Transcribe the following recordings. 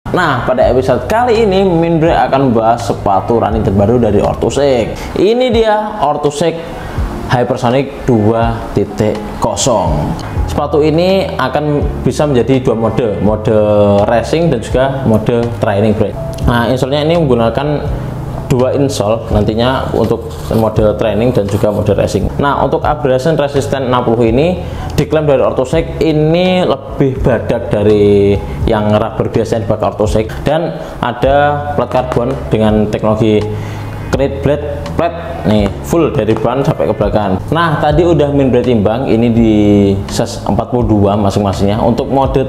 Nah, pada episode kali ini Mindre akan membahas sepatu running terbaru dari Orthoseik. Ini dia Orthoseik Hypersonic 2.0. Sepatu ini akan bisa menjadi dua mode racing dan juga mode training break. Nah, insolnya ini menggunakan dua insole nantinya untuk mode training dan juga mode racing. Nah, untuk abrasion resistant 60 ini diklaim dari Orthoseik ini lebih badak dari yang rubber biasa yang dipakai Orthoseik, dan ada plat karbon dengan teknologi Knit Blade Plate nih, full dari depan sampai ke belakang. Nah, tadi udah Mindre timbang, ini di size 42 masing-masingnya. Untuk mode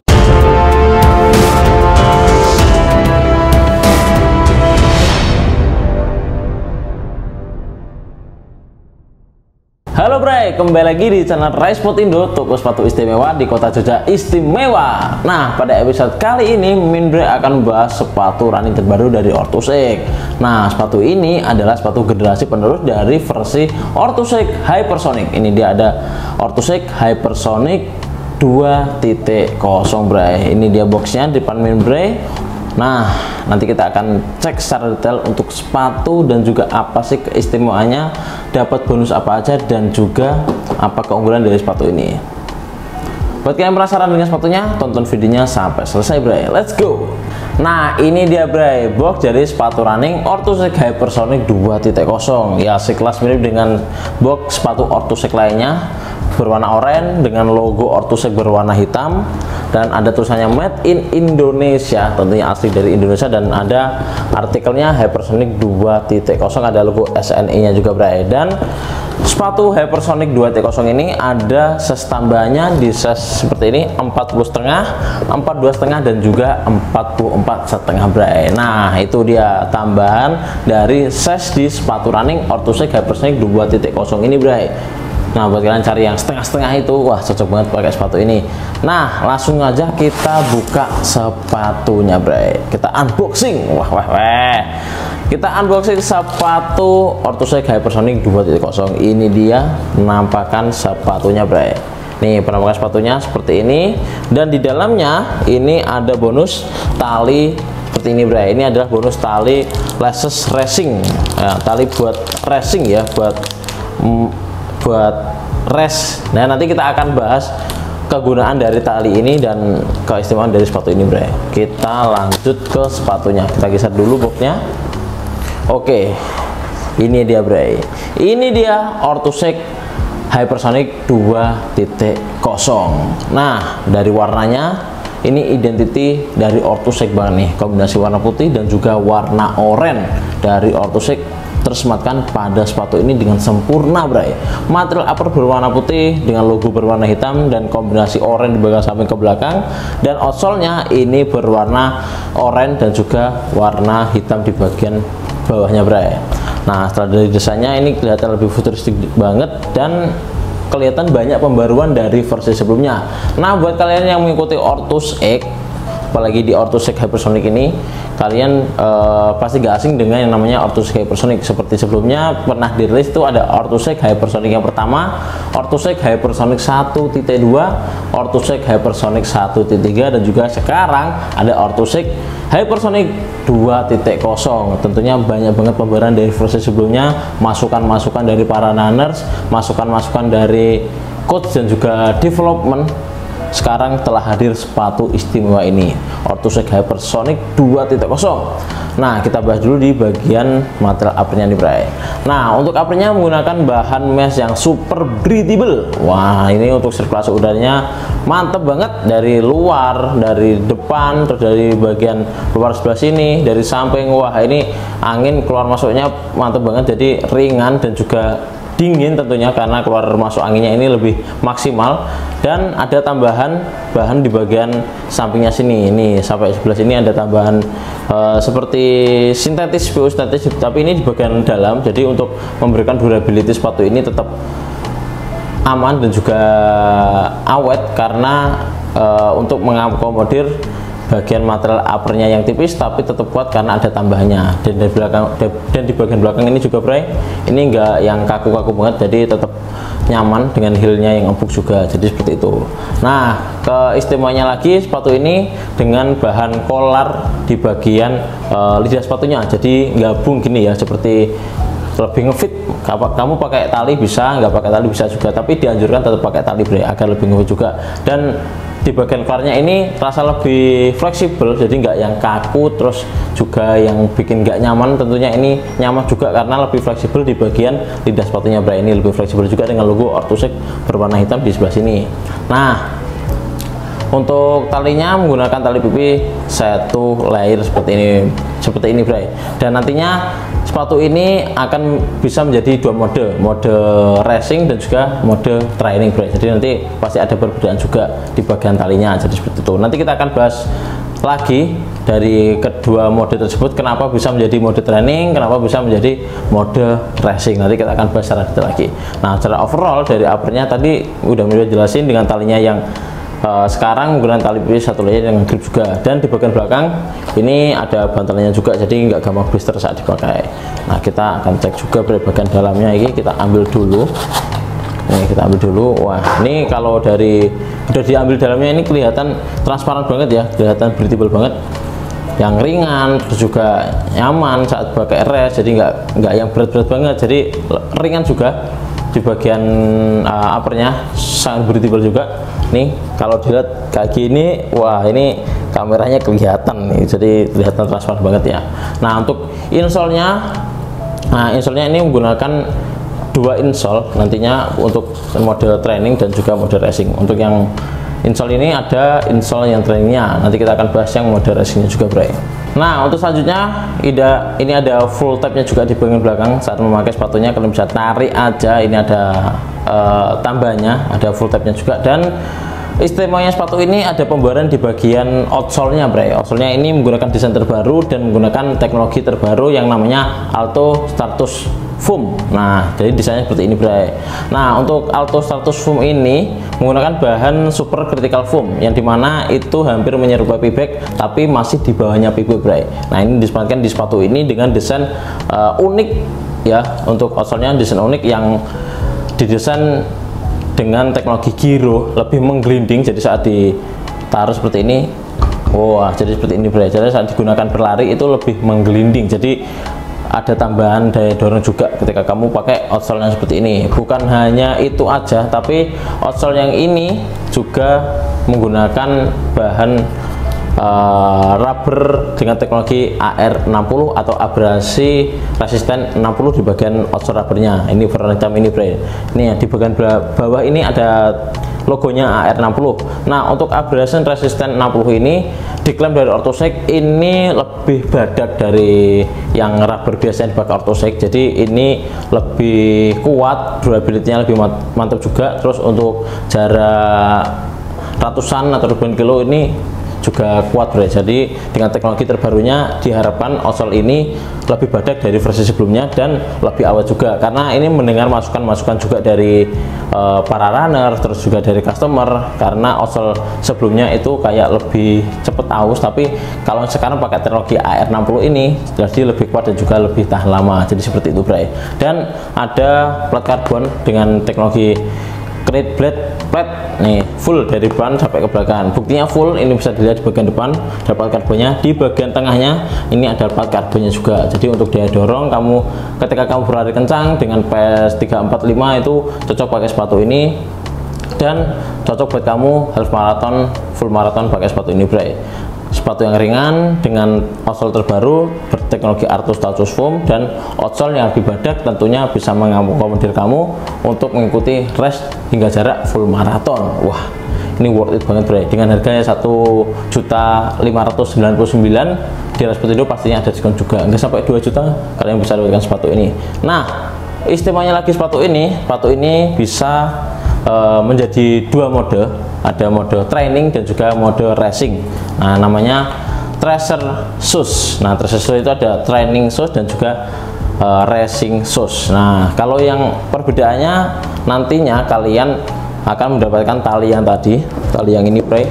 Halo Bray, kembali lagi di channel Raisport Indo, toko sepatu istimewa di kota Jogja istimewa. Nah, pada episode kali ini Mindre akan membahas sepatu running terbaru dari Orthoseik. Nah, sepatu ini adalah sepatu generasi penerus dari versi Orthoseik Hypersonic. Ini dia ada Orthoseik Hypersonic 2.0 Bray. Ini dia boxnya di depan Mindre. Nah, nanti kita akan cek secara detail untuk sepatu dan juga apa sih keistimewaannya, dapat bonus apa aja, dan juga apa keunggulan dari sepatu ini. Buat kalian penasaran dengan sepatunya, tonton videonya sampai selesai Bray. Let's go. Nah, ini dia Bray, box dari sepatu running Orthoseik Hypersonic 2.0. Ya, sekelas mirip dengan box sepatu Orthoseik lainnya, berwarna oranye dengan logo Orthoseik berwarna hitam, dan ada tulisannya Made in Indonesia, tentunya asli dari Indonesia, dan ada artikelnya Hypersonic 2.0, ada logo SNI nya juga Bray. Dan sepatu Hypersonic 2.0 ini ada size tambahannya di size seperti ini, 40,5, 42,5 dan juga 44,5 Bray. Nah, itu dia tambahan dari size di sepatu running Orthoseik Hypersonic 2.0 ini Bray. Nah, buat kalian cari yang setengah-setengah itu, wah cocok banget pakai sepatu ini. Nah, langsung aja kita buka sepatunya Bray. Kita unboxing. Wah. Kita unboxing sepatu Orthoseik Hypersonic 2.0. Ini dia penampakan sepatunya Bray. Nih, penampakan sepatunya seperti ini, dan di dalamnya ini ada bonus tali seperti ini Bray. Ini adalah bonus tali laces racing. Ya, tali buat racing ya, buat race. Nah, nanti kita akan bahas kegunaan dari tali ini dan keistimewaan dari sepatu ini Bray. Kita lanjut ke sepatunya, kita geser dulu boxnya. Oke, ini dia Bray, ini dia Orthoseik Hypersonic 2.0. Nah, dari warnanya ini identity dari Orthoseik banget nih, kombinasi warna putih dan juga warna oranye dari Orthoseik tersematkan pada sepatu ini dengan sempurna Bray. Material upper berwarna putih dengan logo berwarna hitam dan kombinasi oranye di bagian samping ke belakang, dan outsole-nya ini berwarna oranye dan juga warna hitam di bagian bawahnya Bray. Nah, setelah dari desainnya ini kelihatan lebih futuristik banget dan kelihatan banyak pembaruan dari versi sebelumnya. Nah, buat kalian yang mengikuti Orthoseik, apalagi di Orthoseik Hypersonic ini, kalian pasti gak asing dengan yang namanya Orthoseik Hypersonic. Seperti sebelumnya pernah dirilis itu ada Orthoseik Hypersonic yang pertama, Orthoseik Hypersonic 1.2, Orthoseik Hypersonic 1.3, dan juga sekarang ada Orthoseik Hypersonic 2.0. Tentunya banyak banget pembaruan dari versi sebelumnya, masukan-masukan dari para runners, masukan-masukan dari coach dan juga development. Sekarang telah hadir sepatu istimewa ini, Orthoseik Hypersonic 2.0. Nah, kita bahas dulu di bagian material uppernya nih Bray. Nah, untuk uppernya menggunakan bahan mesh yang super breathable. Wah, ini untuk sirkulasi udaranya mantep banget, dari luar, dari depan, terus dari bagian luar sebelah sini, dari samping. Wah, ini angin keluar masuknya mantep banget, jadi ringan dan juga dingin tentunya karena keluar masuk anginnya ini lebih maksimal. Dan ada tambahan bahan di bagian sampingnya sini, ini sampai sebelah sini ada tambahan seperti sintetis, PU sintetis, tapi ini di bagian dalam, jadi untuk memberikan durability sepatu ini tetap aman dan juga awet, karena untuk mengakomodir bagian material uppernya yang tipis tapi tetap kuat karena ada tambahannya. Dan di belakang, dan di bagian belakang ini juga Bray, ini enggak yang kaku-kaku banget, jadi tetap nyaman dengan heelnya yang empuk juga, jadi seperti itu. Nah, keistimewanya lagi sepatu ini dengan bahan kolar di bagian lidah sepatunya, jadi gabung gini ya, seperti lebih ngefit. Kamu pakai tali bisa, nggak pakai tali bisa juga, tapi dianjurkan tetap pakai tali bre agar lebih ngefit juga. Dan di bagian kolarnya ini rasa lebih fleksibel, jadi nggak yang kaku terus juga yang bikin nggak nyaman. Tentunya ini nyaman juga karena lebih fleksibel di bagian lidah sepatunya bre. Ini lebih fleksibel juga dengan logo Orthosec berwarna hitam di sebelah sini. Nah, untuk talinya menggunakan tali pipi 1 layer seperti ini bre. Dan nantinya sepatu ini akan bisa menjadi 2 mode racing dan juga mode training bre. Jadi nanti pasti ada perbedaan juga di bagian talinya, jadi seperti itu. Nanti kita akan bahas lagi dari kedua mode tersebut, kenapa bisa menjadi mode training, kenapa bisa menjadi mode racing. Nanti kita akan bahas secara detail lagi. Nah, secara overall dari uppernya tadi udah jelasin dengan talinya yang sekarang menggunakan tali pipi 1 layer dengan grip juga, dan di bagian belakang ini ada bantalnya juga, jadi nggak gampang blister saat dipakai. Nah, kita akan cek juga dari bagian dalamnya. Ini kita ambil dulu. Nih, kita ambil dulu. Wah, ini kalau dari udah diambil dalamnya ini kelihatan transparan banget ya, kelihatan breathable banget, yang ringan terus juga nyaman saat pakai res, jadi nggak yang berat-berat banget, jadi ringan juga. Di bagian uppernya sangat breathable juga. Nih kalau dilihat kayak gini, wah ini kameranya kelihatan nih, jadi kelihatan transparan banget ya. Nah, untuk insole-nya, ini menggunakan 2 insole nantinya untuk mode training dan juga mode racing. Untuk yang insole ini ada insole yang trainingnya, nanti kita akan bahas yang mode racingnya juga bre. Nah, untuk selanjutnya ini ada full tabnya juga di bagian belakang. Saat memakai sepatunya kalian bisa tarik aja, ini ada tambahnya, ada full tabnya juga. Dan istimewanya sepatu ini ada pembaruan di bagian outsole-nya bre. Outsole-nya ini menggunakan desain terbaru dan menggunakan teknologi terbaru yang namanya Alto Stratus Foam. Nah, jadi desainnya seperti ini bre. Nah, untuk Alto Stratus Foam ini menggunakan bahan super critical foam yang dimana itu hampir menyerupai Peback tapi masih di bawahnya Peback bre. Nah, ini disempatkan di sepatu ini dengan desain unik ya. Untuk outsole-nya desain unik yang didesain dengan teknologi giro, lebih menggelinding, jadi saat ditaruh seperti ini, wah jadi seperti ini bre. Jadi saat digunakan berlari itu lebih menggelinding, jadi ada tambahan daya dorong juga ketika kamu pakai outsole-nya seperti ini. Bukan hanya itu aja, tapi outsole yang ini juga menggunakan bahan rubber dengan teknologi AR60 atau abrasi resisten 60 di bagian outsole rubbernya. Ini warna hitam ini bre. Ini di bagian bawah ini ada logonya AR60. Nah, untuk abrasi resisten 60 ini diklaim dari Orthosec ini lebih badak dari yang rubber biasanya dipakai Orthosec. Jadi ini lebih kuat, durability-nya lebih mantap juga. Terus untuk jarak ratusan atau ribuan kilo ini juga kuat bre. Jadi dengan teknologi terbarunya diharapkan outsole ini lebih badak dari versi sebelumnya dan lebih awet juga, karena ini mendengar masukan-masukan juga dari para runner, terus juga dari customer, karena outsole sebelumnya itu kayak lebih cepet aus, tapi kalau sekarang pakai teknologi AR60 ini jadi lebih kuat dan juga lebih tahan lama, jadi seperti itu bre. Dan ada plat karbon dengan teknologi Create Blade Plate nih, full dari depan sampai ke belakang. Buktinya full, ini bisa dilihat di bagian depan ada plat karbonnya, di bagian tengahnya ini ada plat karbonnya juga. Jadi untuk daya dorong kamu ketika kamu berlari kencang dengan PS 345 itu cocok pakai sepatu ini, dan cocok buat kamu half marathon, full marathon pakai sepatu ini bre. Sepatu yang ringan dengan outsole terbaru berteknologi Alto Stratus Foam dan outsole yang lebih badak, tentunya bisa mengakomodir kamu untuk mengikuti race hingga jarak full marathon. Wah, ini worth it banget bre. Dengan harganya 1.599.000 di Raspido pastinya ada diskon juga, enggak sampai 2 juta kalian bisa dapatkan sepatu ini. Nah, istimewanya lagi sepatu ini bisa menjadi 2 mode, ada mode training dan juga mode racing. Nah, namanya Tracer Shoes. Nah, Tracer Shoes itu ada training shoes dan juga racing shoes. Nah, kalau yang perbedaannya nantinya kalian akan mendapatkan tali yang tadi, tali yang ini bre.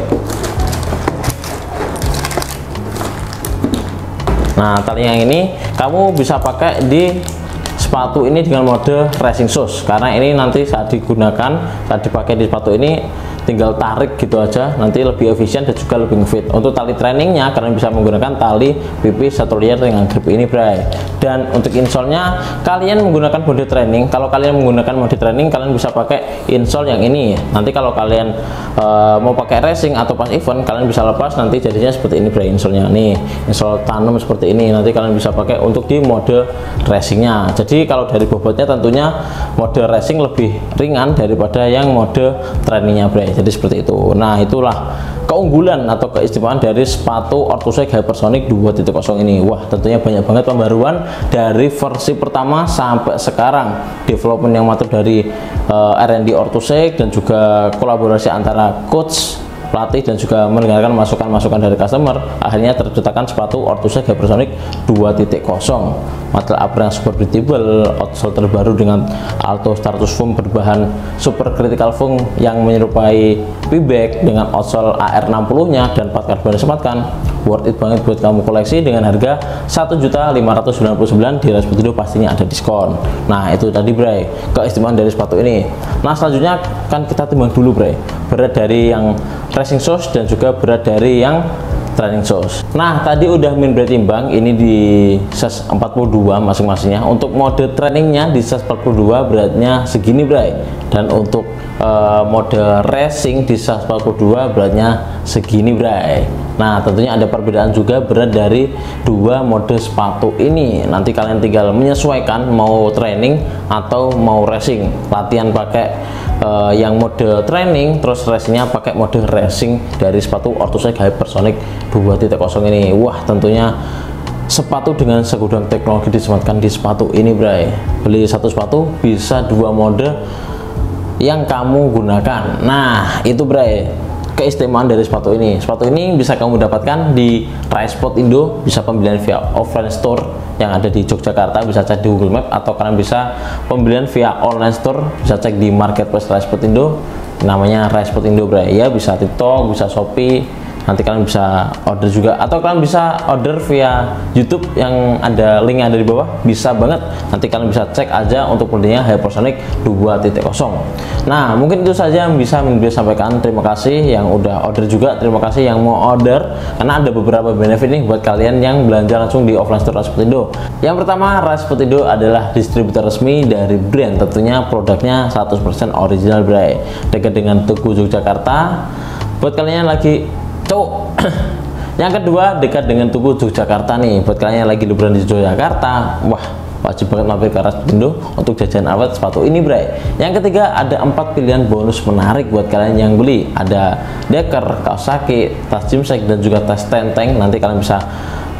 Nah, tali yang ini kamu bisa pakai di sepatu ini dengan mode racing shoes, karena ini nanti saat digunakan, saat dipakai di sepatu ini tinggal tarik gitu aja, nanti lebih efisien dan juga lebih fit. Untuk tali trainingnya kalian bisa menggunakan tali pipis satu layer dengan grip ini, bray. Dan untuk insole-nya kalian menggunakan mode training. Kalau kalian menggunakan mode training, kalian bisa pakai insole yang ini. Nanti kalau kalian mau pakai racing atau pas event, kalian bisa lepas, nanti jadinya seperti ini, bray. Insole-nya nih, insole tanam seperti ini. Nanti kalian bisa pakai untuk di mode racingnya. Jadi kalau dari bobotnya tentunya mode racing lebih ringan daripada yang mode trainingnya, bray. Jadi seperti itu. Nah, itulah keunggulan atau keistimewaan dari sepatu Orthoshake Hypersonic 2.0 ini. Wah, tentunya banyak banget pembaruan dari versi pertama sampai sekarang. Development yang matang dari R&D Orthoshake dan juga kolaborasi antara coach, pelatih, dan juga mendengarkan masukan-masukan dari customer, akhirnya terciptakan sepatu Orthoshake Hypersonic 2.0. Material upper yang super breathable, outsole terbaru dengan Alto Stratus Foam berbahan super critical foam yang menyerupai Peback dengan outsole AR60 nya dan 4 karbon disematkan. Worth it banget buat kamu koleksi dengan harga 1.599.000 di Rasputindo, pastinya ada diskon. Nah, itu tadi, bray, keistimewaan dari sepatu ini. Nah, selanjutnya kan kita timbang dulu, bray, berat dari yang racing shoes dan juga berat dari yang training shoes. Nah, tadi udah min berat timbang, ini di size 42 masing-masingnya. Untuk mode trainingnya di size 42 beratnya segini, bray. Dan untuk mode racing di size 42 beratnya segini, bray. Nah, tentunya ada perbedaan juga berat dari dua mode sepatu ini. Nanti kalian tinggal menyesuaikan mau training atau mau racing. Latihan pakai yang mode training, terus racingnya pakai mode racing dari sepatu Orthoshake Hypersonic 2.0 ini. Wah, tentunya sepatu dengan segudang teknologi disematkan di sepatu ini, bray. Beli satu sepatu bisa dua mode yang kamu gunakan. Nah, itu, bray, keistimewaan dari sepatu ini. Sepatu ini bisa kamu dapatkan di Rasputindo, bisa pembelian via offline store yang ada di Yogyakarta, bisa cek di Google Map, atau kalian bisa pembelian via online store, bisa cek di marketplace Rasputindo, namanya Rasputindo, bray. Ya, bisa TikTok, bisa Shopee. Nanti kalian bisa order juga, atau kalian bisa order via YouTube yang ada linknya ada di bawah, bisa banget. Nanti kalian bisa cek aja untuk modelnya Hypersonic 2.0. Nah, mungkin itu saja yang bisa Min sampaikan. Terima kasih yang udah order juga, terima kasih yang mau order, karena ada beberapa benefit nih buat kalian yang belanja langsung di offline store Rasputindo. Yang pertama, Rasputindo adalah distributor resmi dari brand, tentunya produknya 100% original, bray. Dekat dengan Tugu Yogyakarta. Buat kalian yang lagi yang kedua, dekat dengan Tugu Yogyakarta nih, buat kalian yang lagi liburan di Yogyakarta, wah, wajib banget mampir ke Rasputindo untuk jajan awet sepatu ini, bray. Yang ketiga, ada 4 pilihan bonus menarik buat kalian yang beli. Ada deker, kaos kaki, tas gymsek, dan juga tas tenteng. Nanti kalian bisa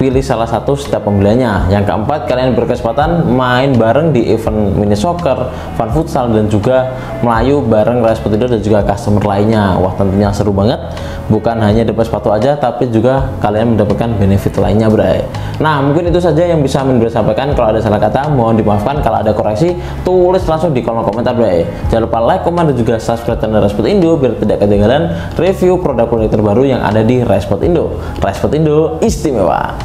pilih salah satu setiap pembeliannya. Yang keempat, kalian berkesempatan main bareng di event mini soccer, fun futsal, dan juga melayu bareng Rasputindo dan juga customer lainnya. Wah, tentunya seru banget. Bukan hanya dapat sepatu aja, tapi juga kalian mendapatkan benefit lainnya, bray. Nah, mungkin itu saja yang bisa Min sampaikan. Kalau ada salah kata, mohon dimaafkan. Kalau ada koreksi, tulis langsung di kolom komentar, bray. Jangan lupa like, komen, dan juga subscribe channel Rasputindo biar tidak ketinggalan review produk-produk terbaru yang ada di Rasputindo. Rasputindo istimewa.